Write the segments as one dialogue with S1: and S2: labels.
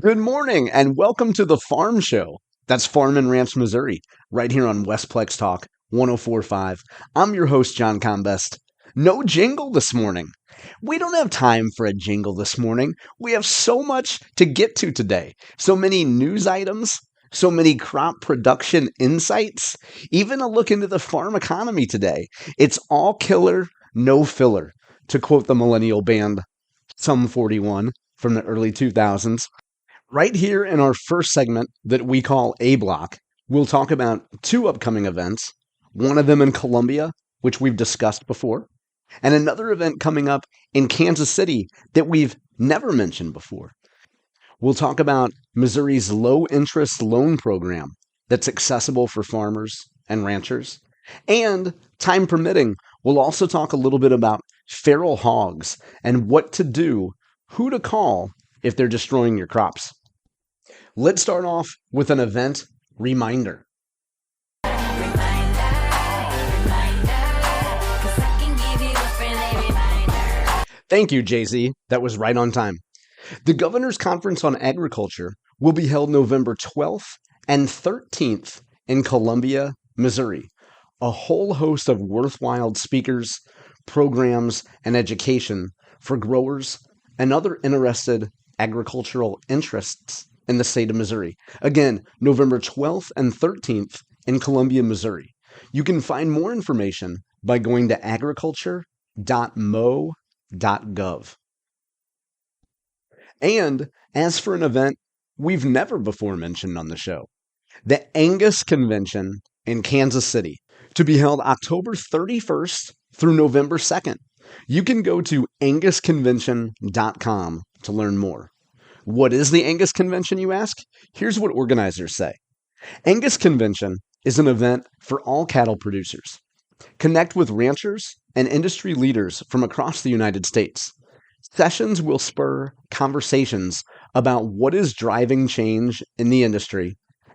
S1: Good morning and welcome to the Farm Show. That's Farm and Ranch, Missouri, right here on Westplex Talk 1045. I'm your host, John Combest. No jingle this morning. We don't have time for a jingle this morning. We have so much to get to today. So many news items, so many crop production insights, even a look into the farm economy today. It's all killer, no filler, to quote the millennial band Sum 41 from the early 2000s. Right here in our first segment that we call A Block, we'll talk about two upcoming events, one of them in Columbia, which we've discussed before, and another event coming up in Kansas City that we've never mentioned before. We'll talk about Missouri's low-interest loan program that's accessible for farmers and ranchers. And, time permitting, we'll also talk a little bit about feral hogs and what to do, who to call if they're destroying your crops. Let's start off with an event reminder. Thank you, Jay-Z. That was right on time. The Governor's Conference on Agriculture will be held November 12th and 13th in Columbia, Missouri. A whole host of worthwhile speakers, programs, and education for growers and other interested agricultural interests in the state of Missouri. Again, November 12th and 13th in Columbia, Missouri. You can find more information by going to agriculture.mo.gov. And as for an event we've never before mentioned on the show, the Angus Convention in Kansas City, to be held October 31st through November 2nd. You can go to angusconvention.com to learn more. What is the Angus Convention, you ask? Here's what organizers say. Angus Convention is an event for all cattle producers. Connect with ranchers and industry leaders from across the United States. Sessions will spur conversations about what is driving change in the industry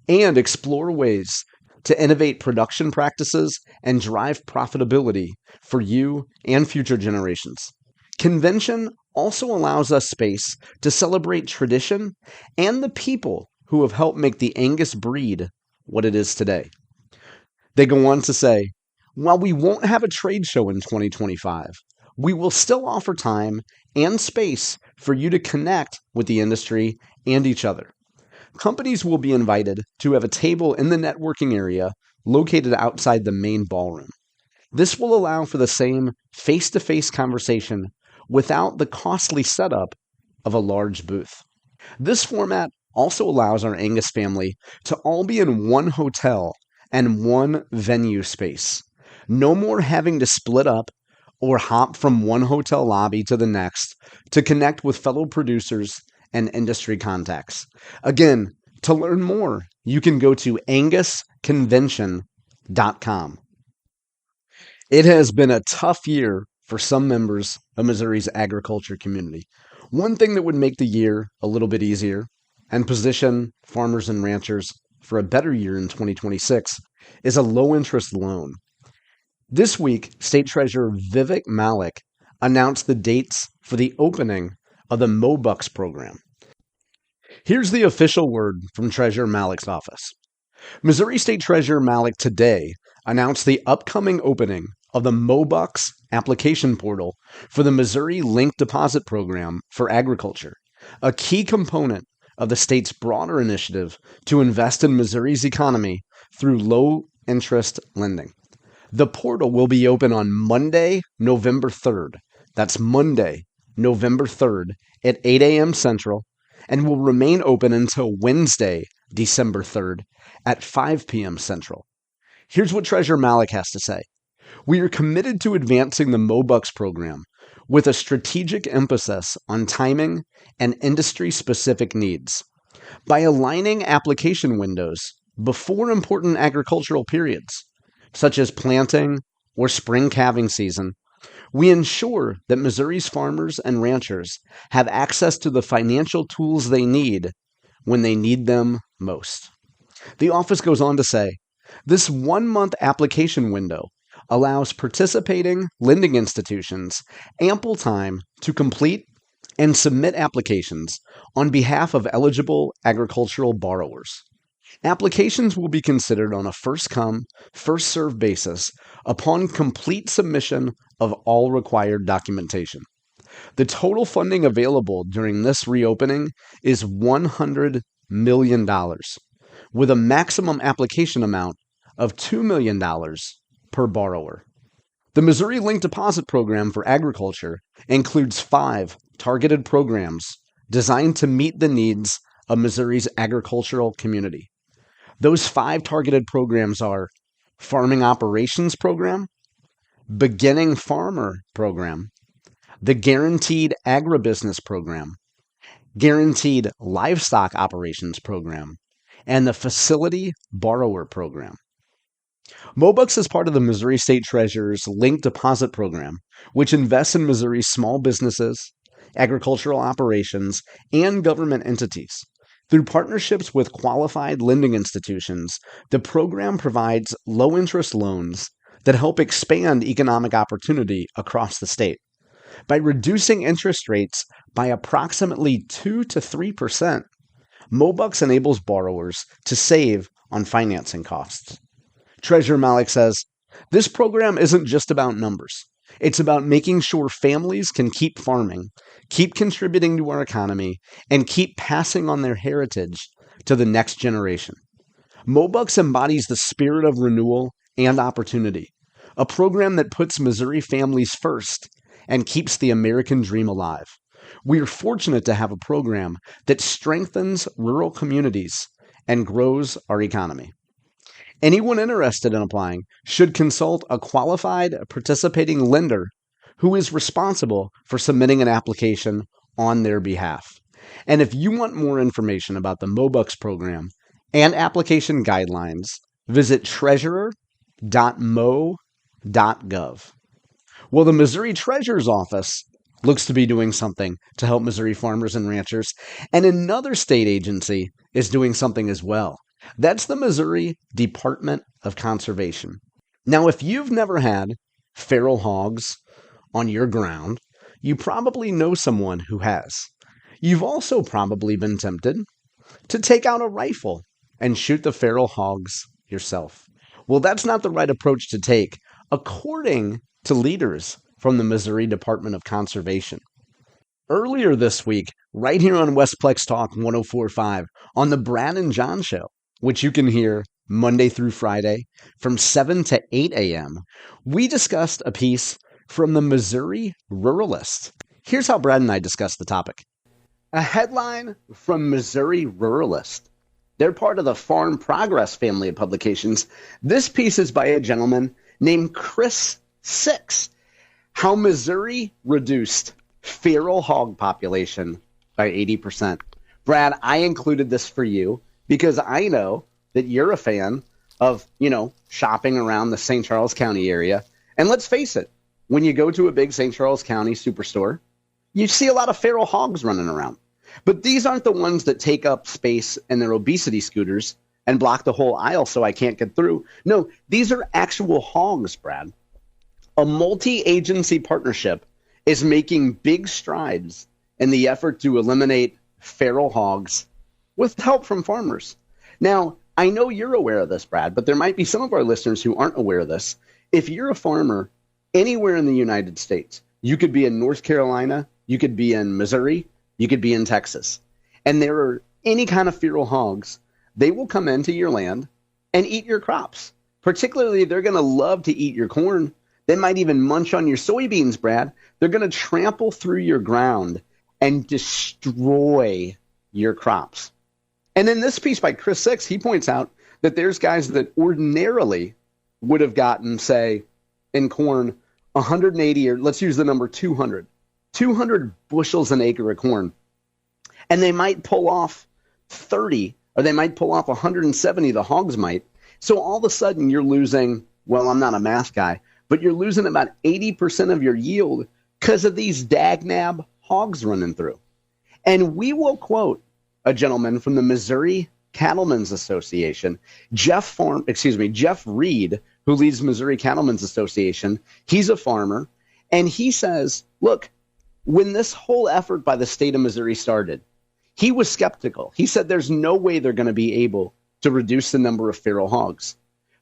S1: and explore ways to innovate production practices and drive profitability for you and future generations. Convention also allows us space to celebrate tradition and the people who have helped make the Angus breed what it is today. They go on to say, while we won't have a trade show in 2025, we will still offer time and space for you to connect with the industry and each other. Companies will be invited to have a table in the networking area located outside the main ballroom. This will allow for the same face-to-face conversation without the costly setup of a large booth. This format also allows our Angus family to all be in one hotel and one venue space. No more having to split up or hop from one hotel lobby to the next to connect with fellow producers and industry contacts. Again, to learn more, you can go to angusconvention.com. It has been a tough year for some members of Missouri's agriculture community. One thing that would make the year a little bit easier and position farmers and ranchers for a better year in 2026 is a low-interest loan. This week, State Treasurer Vivek Malek announced the dates for the opening of the MOBUCK program. Here's the official word from Treasurer Malek's office. Missouri State Treasurer Malek today announced the upcoming opening of the MOBUCK application portal for the Missouri Linked Deposit Program for Agriculture, a key component of the state's broader initiative to invest in Missouri's economy through low-interest lending. The portal will be open on Monday, November 3rd. That's Monday, November 3rd at 8 a.m. Central, and will remain open until Wednesday, December 3rd at 5 p.m. Central. Here's what Treasurer Malek has to say. We are committed to advancing the MOBUCK program with a strategic emphasis on timing and industry-specific needs. By aligning application windows before important agricultural periods, such as planting or spring calving season, we ensure that Missouri's farmers and ranchers have access to the financial tools they need when they need them most. The office goes on to say, this 1-month application window allows participating lending institutions ample time to complete and submit applications on behalf of eligible agricultural borrowers. Applications will be considered on a first-come, first-served basis upon complete submission of all required documentation. The total funding available during this reopening is $100 million, with a maximum application amount of $2 million per borrower. The Missouri Linked Deposit Program for Agriculture includes 5 targeted programs designed to meet the needs of Missouri's agricultural community. Those 5 targeted programs are Farming Operations Program, Beginning Farmer Program, the Guaranteed Agribusiness Program, Guaranteed Livestock Operations Program, and the Facility Borrower Program. MOBUCK is part of the Missouri State Treasurer's Linked Deposit Program, which invests in Missouri's small businesses, agricultural operations, and government entities. Through partnerships with qualified lending institutions, the program provides low-interest loans that help expand economic opportunity across the state. By reducing interest rates by approximately 2 to 3%, MOBUCK enables borrowers to save on financing costs. Treasurer Malek says, "This program isn't just about numbers. It's about making sure families can keep farming, keep contributing to our economy, and keep passing on their heritage to the next generation." MOBUCK embodies the spirit of renewal and opportunity, a program that puts Missouri families first and keeps the American dream alive. We are fortunate to have a program that strengthens rural communities and grows our economy. Anyone interested in applying should consult a qualified participating lender who is responsible for submitting an application on their behalf. And if you want more information about the MOBUCK program and application guidelines, visit treasurer.mo.gov. Well, the Missouri Treasurer's Office looks to be doing something to help Missouri farmers and ranchers, and another state agency is doing something as well. That's the Missouri Department of Conservation. Now, if you've never had feral hogs on your ground, you probably know someone who has. You've also probably been tempted to take out a rifle and shoot the feral hogs yourself. Well, that's not the right approach to take, according to leaders from the Missouri Department of Conservation. Earlier this week, right here on Westplex Talk 104.5, on the Brad and John Show, which you can hear Monday through Friday from 7 to 8 a.m., we discussed a piece from the Missouri Ruralist. Here's how Brad and I discussed the topic. A headline from Missouri Ruralist. They're part of the Farm Progress family of publications. This piece is by a gentleman named Chris Six. How Missouri reduced feral hog population by 80%. Brad, I included this for you because I know that you're a fan of, shopping around the St. Charles County area. And let's face it, when you go to a big St. Charles County superstore, you see a lot of feral hogs running around. But these aren't the ones that take up space in their obesity scooters and block the whole aisle so I can't get through. No, these are actual hogs, Brad. A multi-agency partnership is making big strides in the effort to eliminate feral hogs with help from farmers. Now, I know you're aware of this, Brad, but there might be some of our listeners who aren't aware of this. If you're a farmer anywhere in the United States, you could be in North Carolina, you could be in Missouri, you could be in Texas, and there are any kind of feral hogs, they will come into your land and eat your crops. Particularly, they're going to love to eat your corn. They might even munch on your soybeans, Brad. They're going to trample through your ground and destroy your crops. And in this piece by Chris Six, he points out that there's guys that ordinarily would have gotten, say, in corn, 180, or let's use the number 200 bushels an acre of corn. And they might pull off 30, or they might pull off 170, the hogs might. So all of a sudden you're losing, well, I'm not a math guy, but you're losing about 80% of your yield because of these dagnab hogs running through. And we will quote a gentleman from the Missouri Cattlemen's Association, Jeff Reed, who leads Missouri Cattlemen's Association. He's a farmer, and he says, look, When this whole effort by the state of Missouri started, he was skeptical. He said there's no way they're going to be able to reduce the number of feral hogs.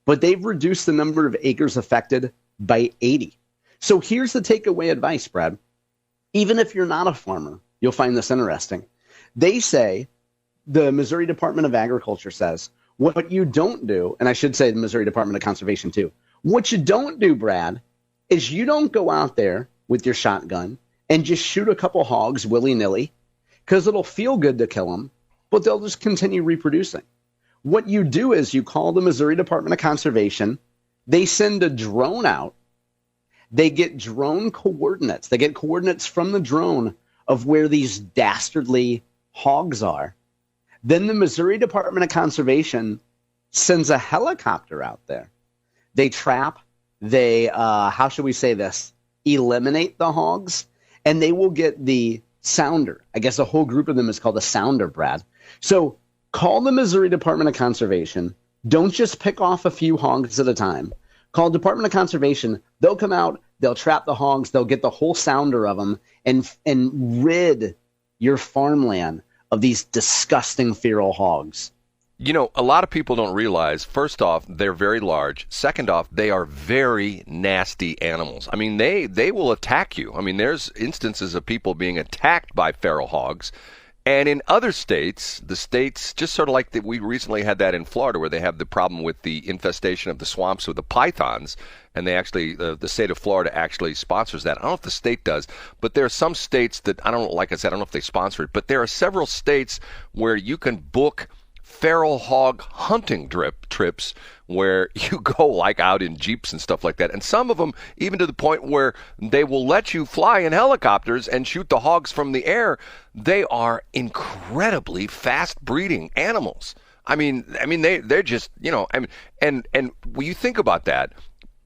S1: But they've reduced the number of acres affected by 80. So here's the takeaway advice, Brad. Even if you're not a farmer, you'll find this interesting. They say, the Missouri Department of Agriculture says, what you don't do, and I should say the Missouri Department of Conservation too, what you don't do, Brad, is you don't go out there with your shotgun and just shoot a couple hogs willy-nilly, because it'll feel good to kill them, but they'll just continue reproducing. What you do is you call the Missouri Department of Conservation. They send a drone out. They get drone coordinates. They get coordinates from the drone of where these dastardly hogs are. Then the Missouri Department of Conservation sends a helicopter out there. They trap, how should we say this, eliminate the hogs, and they will get the sounder. I guess a whole group of them is called a sounder, Brad. So call the Missouri Department of Conservation. Don't just pick off a few hogs at a time. Call Department of Conservation. They'll come out, they'll trap the hogs, they'll get the whole sounder of them and rid your farmland of these disgusting feral hogs.
S2: You know, a lot of people don't realize, first off, they're very large. Second off, they are very nasty animals. I mean, they will attack you. I mean, there's instances of people being attacked by feral hogs. And in other states, the states, just sort of like we recently had that in Florida, where they have the problem with the infestation of the swamps with the pythons, and they actually, the state of Florida actually sponsors that. I don't know if the state does, but there are some states that, like I said, I don't know if they sponsor it, but there are several states where you can book feral hog hunting trips where you go like out in jeeps and stuff like that. And some of them even to the point where they will let you fly in helicopters and shoot the hogs from the air. They are incredibly fast breeding animals. I mean they're just, and when you think about that,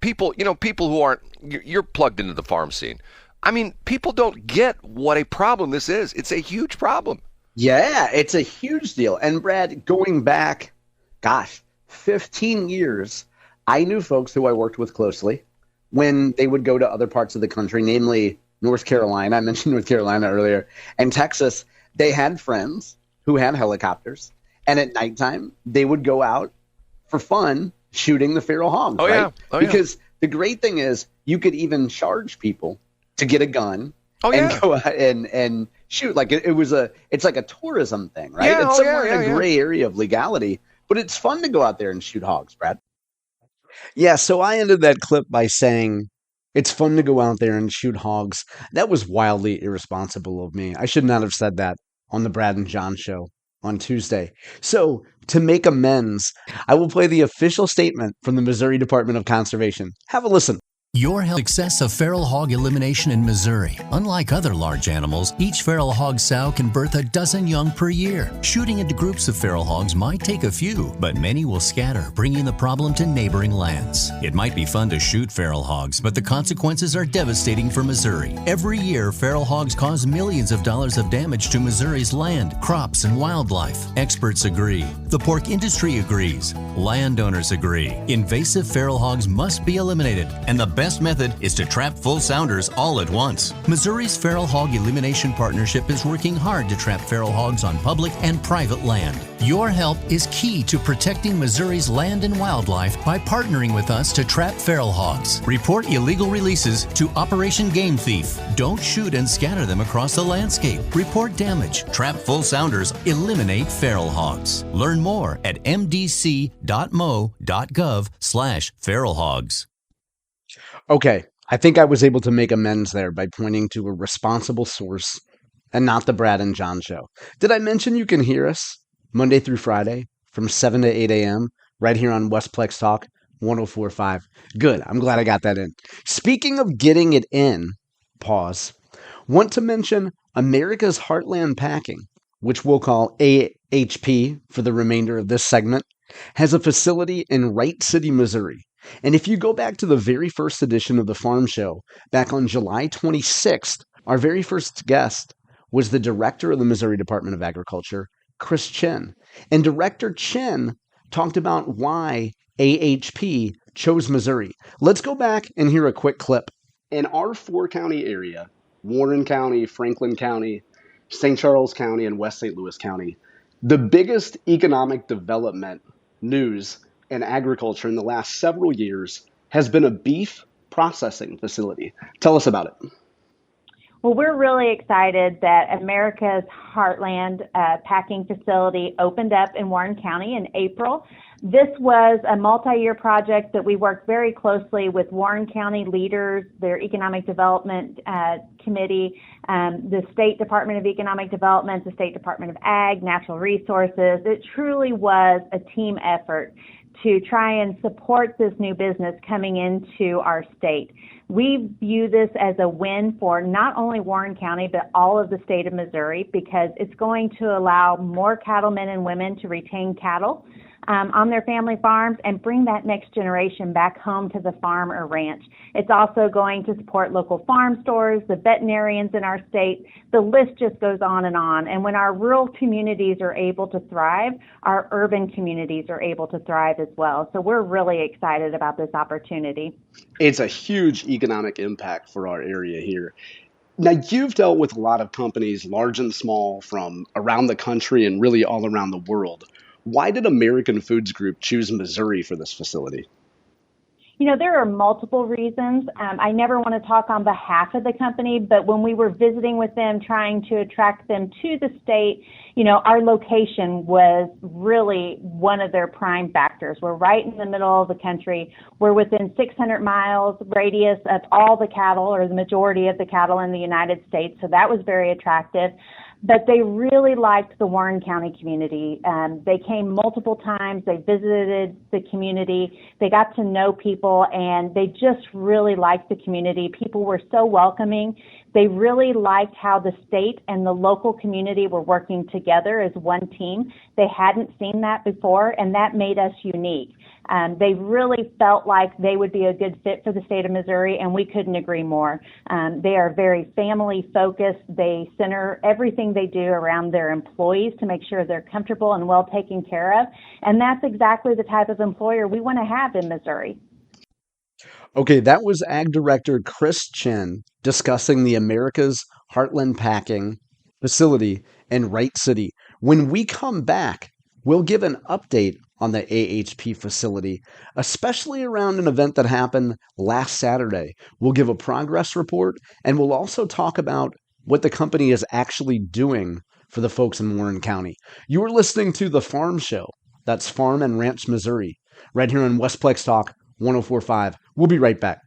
S2: people who aren't, you're plugged into the farm scene. I mean, people don't get what a problem this is. It's a huge problem.
S1: Yeah, it's a huge deal. And Brad, going back, 15 years, I knew folks who I worked with closely when they would go to other parts of the country, namely North Carolina. I mentioned North Carolina earlier, and Texas. They had friends who had helicopters, and at nighttime, they would go out for fun shooting the feral hogs, right?
S2: Yeah.
S1: Because the great thing is you could even charge people to get a gun and go out and shoot. Like it's like a tourism thing, right?
S2: Yeah,
S1: it's somewhere in a gray area of legality, but it's fun to go out there and shoot hogs, Brad. Yeah, so I ended that clip by saying it's fun to go out there and shoot hogs. That was wildly irresponsible of me. I should not have said that on the Brad and John show on Tuesday. So to make amends, I will play the official statement from the Missouri Department of Conservation. Have a listen.
S3: Your success of feral hog elimination in Missouri. Unlike other large animals, each feral hog sow can birth a dozen young per year. Shooting into groups of feral hogs might take a few, but many will scatter, bringing the problem to neighboring lands. It might be fun to shoot feral hogs, but the consequences are devastating for Missouri. Every year, feral hogs cause millions of dollars of damage to Missouri's land, crops, and wildlife. Experts agree. The pork industry agrees. Landowners agree. Invasive feral hogs must be eliminated, and the best method is to trap full sounders all at once. Missouri's Feral Hog Elimination Partnership is working hard to trap feral hogs on public and private land. Your help is key to protecting Missouri's land and wildlife by partnering with us to trap feral hogs. Report illegal releases to Operation Game Thief. Don't shoot and scatter them across the landscape. Report damage, trap full sounders, eliminate feral hogs. Learn more at mdc.mo.gov/feral hogs.
S1: Okay, I think I was able to make amends there by pointing to a responsible source and not the Brad and John show. Did I mention you can hear us Monday through Friday from 7 to 8 a.m. right here on Westplex Talk 104.5? Good, I'm glad I got that in. Speaking of getting it in, want to mention America's Heartland Packing, which we'll call AHP for the remainder of this segment, has a facility in Wright City, Missouri. And if you go back to the very first edition of the Farm Show, back on July 26th, our very first guest was the director of the Missouri Department of Agriculture, Chinn. And Director Chinn talked about why AHP chose Missouri. Let's go back and hear a quick clip. In our four-county area, Warren County, Franklin County, St. Charles County, and West St. Louis County. The biggest economic development news in agriculture in the last several years has been a beef processing facility. Tell us about it.
S4: Well, we're really excited that America's Heartland packing facility opened up in Warren County in April. This was a multi-year project that we worked very closely with Warren County leaders, their Economic Development Committee, the State Department of Economic Development, the State Department of Ag, Natural Resources. It truly was a team effort to try and support this new business coming into our state. We view this as a win for not only Warren County, but all of the state of Missouri, because it's going to allow more cattlemen and women to retain cattle on their family farms and bring that next generation back home to the farm or ranch. It's also going to support local farm stores, the veterinarians in our state. The list just goes on. And when our rural communities are able to thrive, our urban communities are able to thrive as well. So we're really excited about this opportunity.
S1: It's a huge economic impact for our area here. Now, you've dealt with a lot of companies, large and small, from around the country and really all around the world. Why did American Foods Group choose Missouri for this facility?
S4: You know, there are multiple reasons. I never want to talk on behalf of the company, but when we were visiting with them, trying to attract them to the state, you know, our location was really one of their prime factors. We're right in the middle of the country. We're within 600 miles radius of all the cattle, or the majority of the cattle in the United States, so that was very attractive. But they really liked the Warren County community. They came multiple times. They visited the community. They got to know people, and they just really liked the community. People were so welcoming. They really liked how the state and the local community were working together as one team. They hadn't seen that before, and that made us unique. They really felt like they would be a good fit for the state of Missouri, and we couldn't agree more. They are very family focused. They center everything they do around their employees to make sure they're comfortable and well taken care of. And that's exactly the type of employer we want to have in Missouri.
S1: Okay, that was Ag Director Chris Chinn discussing the America's Heartland Packing facility in Wright City. When we come back, we'll give an update on the AHP facility, especially around an event that happened last Saturday. We'll give a progress report, and we'll also talk about what the company is actually doing for the folks in Warren County. You are listening to The Farm Show. That's Farm and Ranch Missouri, right here on Westplex Talk 104.5. We'll be right back.